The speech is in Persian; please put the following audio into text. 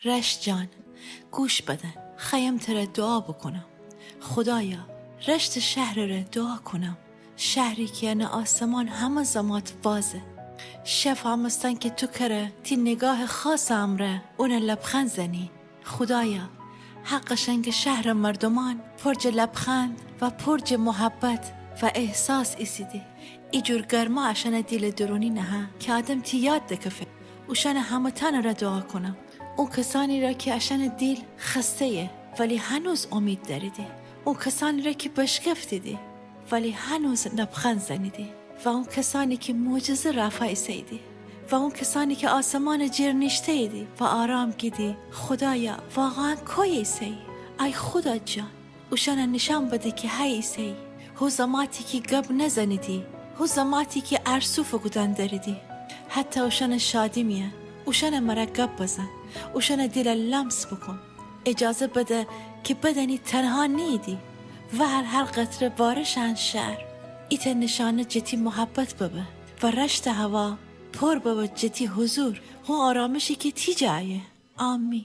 رشت جان گوش بده، خیم تره دعا بکنم. خدایا رشت شهر را دعا کنم، شهری که یعنی آسمان همه زمات بازه. شفا مستن که تو کره تی نگاه خاص امره اون لبخند زنی. خدایا حقشن که شهر مردمان پرج لبخند و پرج محبت و احساس ایسیدی. ای جور گرما عشان دیل درونی نه که آدم تی یاد دکفه اوشان همه تن را دعا کنم. اون کسانی را که عشان دیل خسته ولی هنوز امید داریدی، اون کسانی را که بشکفتیدی ولی هنوز لبخند زنیدی، و اون کسانی که معجزه رفع ایسیدی، و اون کسانی که آسمان جیر نشته ایدی و آرام گیدی. خدایا واقعا کوی ایسی؟ ای خدا جان اوشان نشان بده که های ایسی. هو زماتی که گب نزنیدی، هو زماتی که ارسو فگودن داریدی، حتی اوشان شادی میه اوشان مرا گب بزن، اوشان دیل لمس بکن. اجازه بده که بدنی تنها نیدی و هر قطره بارشان شهر ایت نشانه جتی محبت ببه و رشت هوا پر ببه جتی حضور و آرامشی که تی جایه. آمین.